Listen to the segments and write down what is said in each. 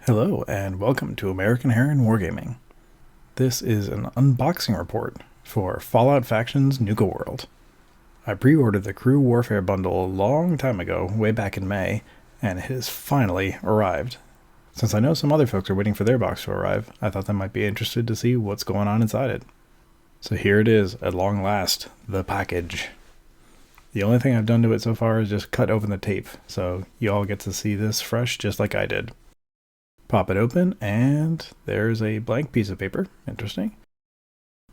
Hello and welcome to American Heron Wargaming. This is an unboxing report for Fallout Factions Nuka World. I pre-ordered the Crew Warfare bundle a long time ago, way back in May, and it has finally arrived. Since I know some other folks are waiting for their box to arrive, I thought they might be interested to see what's going on inside it. So here it is, at long last, the package. The only thing I've done to it so far is just cut open the tape, so you all get to see this fresh just like I did. Pop it open, and there's a blank piece of paper. Interesting.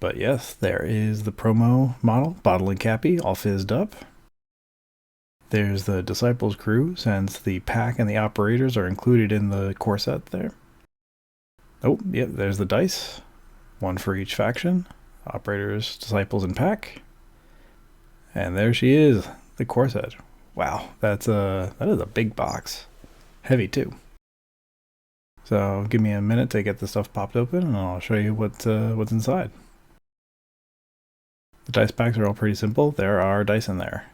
But yes, there is the promo model, Bottle and Cappy, all fizzed up. There's the Disciples crew, since the pack and the operators are included in the core set there. Oh, yep, there's the dice. One for each faction. Operators, Disciples, and pack. And there she is, the core set. Wow, that is a big box. Heavy too. So give me a minute to get the stuff popped open and I'll show you what's inside. The dice packs are all pretty simple. There are dice in there.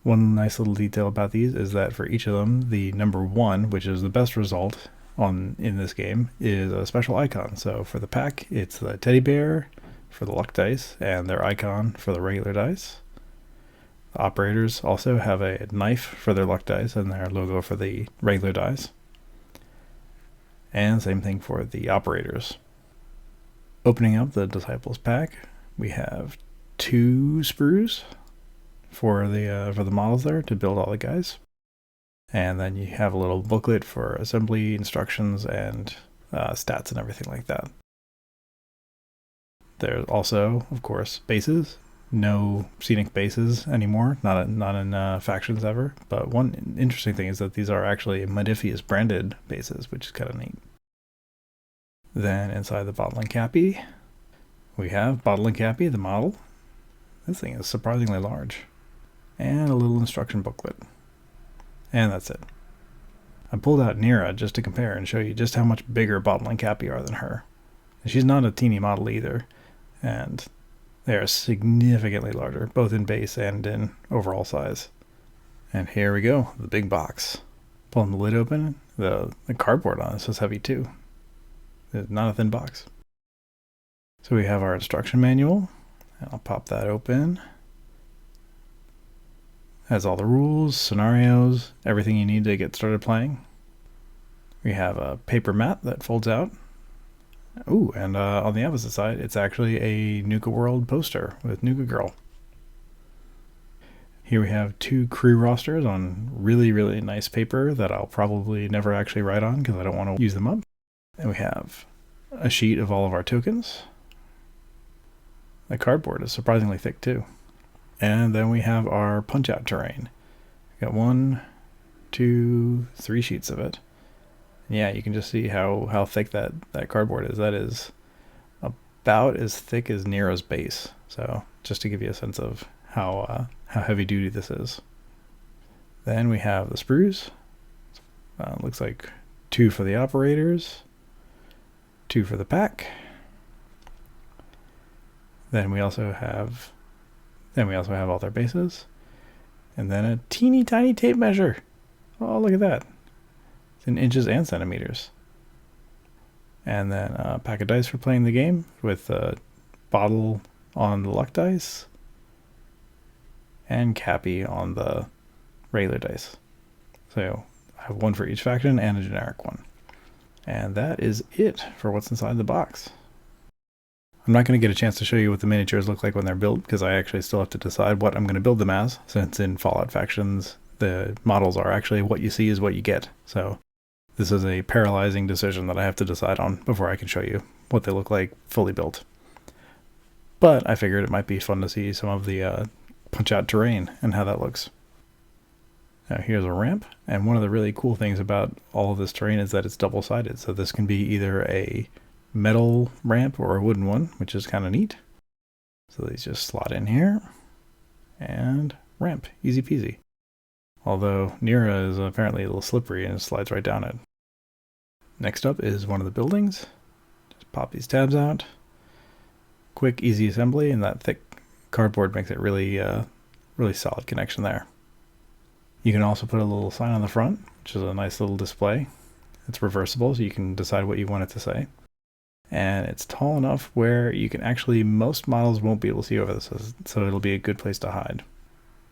One nice little detail about these is that for each of them, the number 1, which is the best result in this game, is a special icon. So for the pack, it's the teddy bear for the luck dice and their icon for the regular dice. The operators also have a knife for their luck dice and their logo for the regular dice. And same thing for the operators. Opening up the Disciples pack, we have 2 sprues for the models there to build all the guys. And then you have a little booklet for assembly instructions and stats and everything like that. There's also, of course, bases. No scenic bases anymore, not in factions ever. But one interesting thing is that these are actually Modiphius branded bases, which is kind of neat. Then inside the Bottle and Cappy, we have Bottle and Cappy, the model. This thing is surprisingly large. And a little instruction booklet. And that's it. I pulled out Nira just to compare and show you just how much bigger Bottle and Cappy are than her. And she's not a teeny model either. And they are significantly larger, both in base and in overall size. And here we go, the big box. Pulling the lid open, the cardboard on this is heavy too. It's not a thin box. So we have our instruction manual, and I'll pop that open. Has all the rules, scenarios, everything you need to get started playing. We have a paper mat that folds out. Ooh, and on the opposite side, it's actually a Nuka World poster with Nuka Girl. Here we have 2 crew rosters on really, really nice paper that I'll probably never actually write on because I don't want to use them up. And we have a sheet of all of our tokens. The cardboard is surprisingly thick too. And then we have our punch-out terrain. We got 1, 2, 3 sheets of it. Yeah, you can just see how thick that cardboard is. That is about as thick as Nero's base. So just to give you a sense of how heavy duty this is. Then we have the sprues. Looks like 2 for the operators, 2 for the pack. Then we also have all their bases. And then a teeny tiny tape measure. Oh, look at that. It's in inches and centimeters. And then a pack of dice for playing the game with a bottle on the luck dice and Cappy on the regular dice. So I have 1 for each faction and a generic one. And that is it for what's inside the box. I'm not going to get a chance to show you what the miniatures look like when they're built because I actually still have to decide what I'm going to build them as, since in Fallout Factions the models are actually what you see is what you get. So this is a paralyzing decision that I have to decide on before I can show you what they look like fully built. But I figured it might be fun to see some of the punch-out terrain and how that looks. Now here's a ramp, and one of the really cool things about all of this terrain is that it's double-sided, so this can be either a metal ramp or a wooden one, which is kind of neat. So these just slot in here, and ramp, easy peasy. Although Nira is apparently a little slippery and it slides right down it. Next up is one of the buildings. Just pop these tabs out. Quick, easy assembly, and that thick cardboard makes it really solid connection there. You can also put a little sign on the front, which is a nice little display. It's reversible, so you can decide what you want it to say. And it's tall enough where you can actually, most models won't be able to see over this, so it'll be a good place to hide.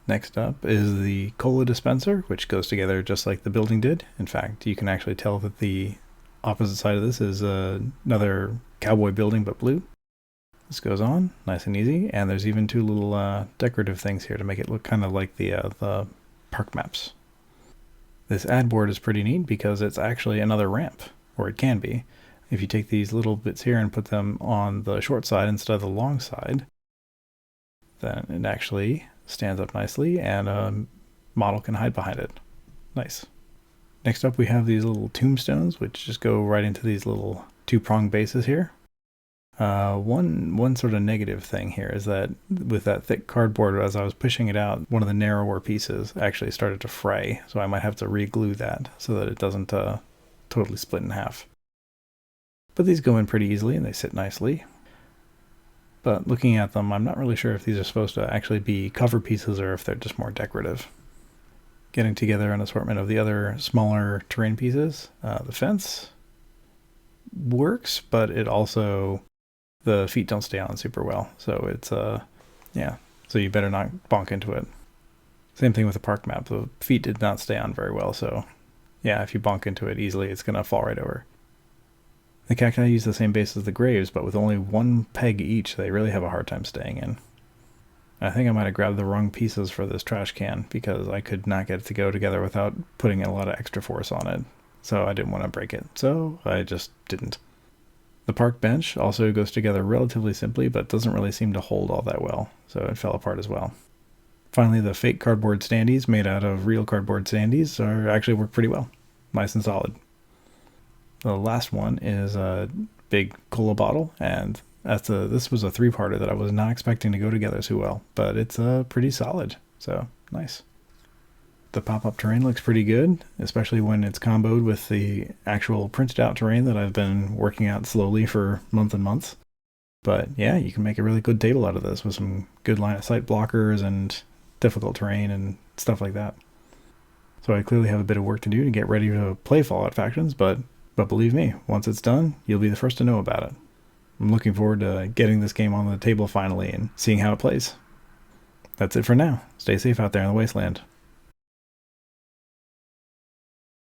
Next up is the cola dispenser, which goes together just like the building did. In fact, you can actually tell that the opposite side of this is another cowboy building but blue. This goes on nice and easy, and there's even two little decorative things here to make it look kind of like the park maps. This ad board is pretty neat because it's actually another ramp, or it can be. If you take these little bits here and put them on the short side instead of the long side, then it actually stands up nicely and a model can hide behind it. Nice. Next up we have these little tombstones, which just go right into these little two-pronged bases here. One sort of negative thing here is that with that thick cardboard, as I was pushing it out, one of the narrower pieces actually started to fray, so I might have to re-glue that so that it doesn't totally split in half. But these go in pretty easily and they sit nicely. But looking at them, I'm not really sure if these are supposed to actually be cover pieces or if they're just more decorative. Getting together an assortment of the other smaller terrain pieces. The fence works, but it also, the feet don't stay on super well. So it's, yeah, so you better not bonk into it. Same thing with the park map. The feet did not stay on very well, so yeah, if you bonk into it easily, it's going to fall right over. The cacti use the same base as the graves, but with only one peg each, they really have a hard time staying in. I think I might have grabbed the wrong pieces for this trash can, because I could not get it to go together without putting a lot of extra force on it. So I didn't want to break it, so I just didn't. The park bench also goes together relatively simply, but doesn't really seem to hold all that well, so it fell apart as well. Finally, the fake cardboard standees made out of real cardboard standees actually work pretty well. Nice and solid. The last one is a big cola bottle, and this was a three-parter that I was not expecting to go together so well, but it's pretty solid, so nice. The pop-up terrain looks pretty good, especially when it's comboed with the actual printed out terrain that I've been working out slowly for months and months. But yeah, you can make a really good table out of this with some good line of sight blockers and difficult terrain and stuff like that. So I clearly have a bit of work to do to get ready to play Fallout Factions, but believe me, once it's done, you'll be the first to know about it. I'm looking forward to getting this game on the table finally and seeing how it plays. That's it for now. Stay safe out there in the wasteland.